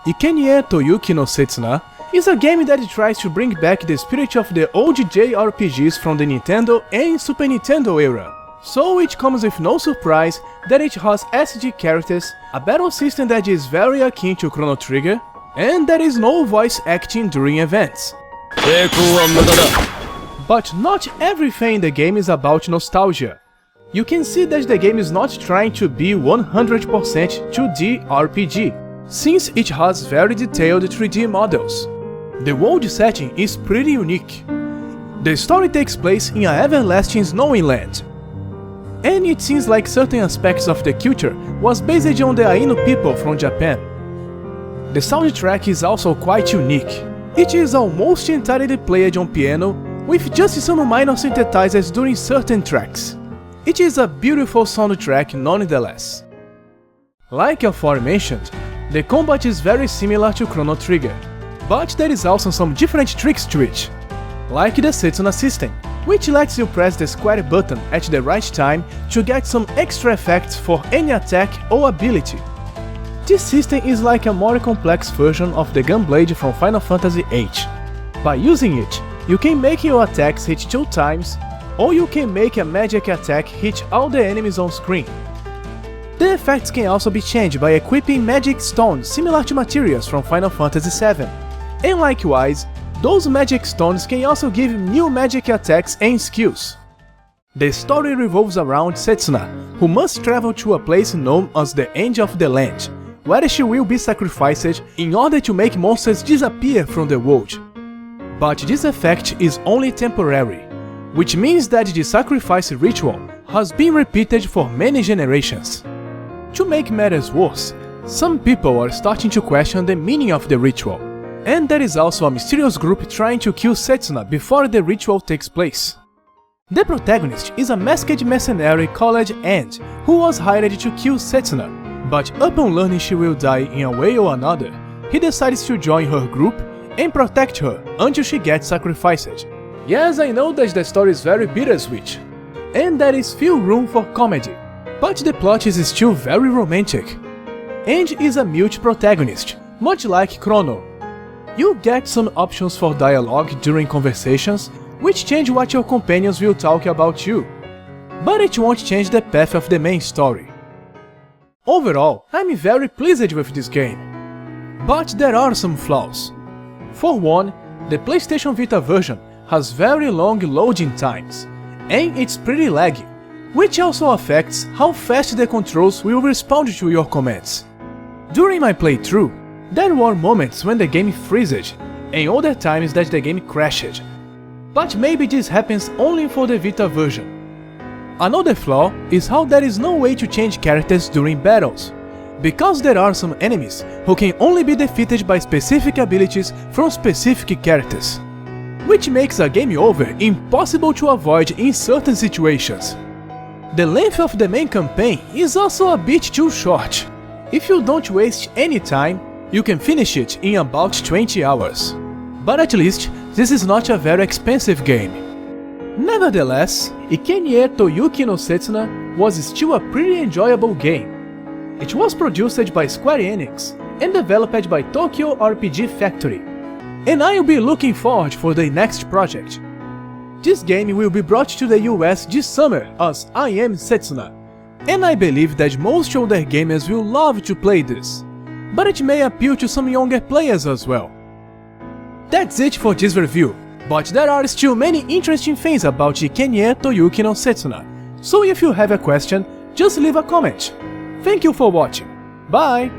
Ikenie to Yuki no Setsuna is a game that tries to bring back the spirit of the old JRPGs from the Nintendo and Super Nintendo era. So it comes with no surprise that it has SG characters, a battle system that is very akin to Chrono Trigger, and there is no voice acting during events. But not everything in the game is about nostalgia. You can see that the game is not trying to be 100% 2D RPG, since it has very detailed 3D models. The world setting is pretty unique. The story takes place in an everlasting snowy land, and it seems like certain aspects of the culture was based on the Ainu people from Japan. The soundtrack is also quite unique. It is almost entirely played on piano, with just some minor synthesizers during certain tracks. It is a beautiful soundtrack nonetheless. Like aforementioned, the combat is very similar to Chrono Trigger, but there is also some different tricks to it, like the Setsuna system, which lets you press the square button at the right time to get some extra effects for any attack or ability. This system is like a more complex version of the Gunblade from Final Fantasy VIII. By using it, you can make your attacks hit 2 times, or you can make a magic attack hit all the enemies on screen. The effects can also be changed by equipping magic stones similar to materials from Final Fantasy VII, and likewise, those magic stones can also give new magic attacks and skills. The story revolves around Setsuna, who must travel to a place known as the End of the Land, where she will be sacrificed in order to make monsters disappear from the world. But this effect is only temporary, which means that the sacrifice ritual has been repeated for many generations. To make matters worse, some people are starting to question the meaning of the ritual, and there is also a mysterious group trying to kill Setsuna before the ritual takes place. The protagonist is a masked mercenary called End, who was hired to kill Setsuna, but upon learning she will die in a way or another, he decides to join her group and protect her until she gets sacrificed. Yes, I know that the story is very bittersweet, and there is few room for comedy, but the plot is still very romantic. End is a mute protagonist, much like Chrono. You get some options for dialogue during conversations, which change what your companions will talk about you, but it won't change the path of the main story. Overall, I'm very pleased with this game, but there are some flaws. For one, the PlayStation Vita version has very long loading times, and it's pretty laggy, which also affects how fast the controls will respond to your commands. During my playthrough, there were moments when the game freezed, and other times that the game crashed, but maybe this happens only for the Vita version. Another flaw is how there is no way to change characters during battles, because there are some enemies who can only be defeated by specific abilities from specific characters, which makes a game over impossible to avoid in certain situations. The length of the main campaign is also a bit too short. If you don't waste any time, you can finish it in about 20 hours. But at least, this is not a very expensive game. Nevertheless, Ikenie to Yuki no Setsuna was still a pretty enjoyable game. It was produced by Square Enix and developed by Tokyo RPG Factory, and I'll be looking forward for the next project. This game will be brought to the US this summer as Am Setsuna, and I believe that most older gamers will love to play this, but it may appeal to some younger players as well. That's it for this review, but there are still many interesting things about Ikenie to Yuki no Setsuna, so if you have a question, just leave a comment. Thank you for watching. Bye!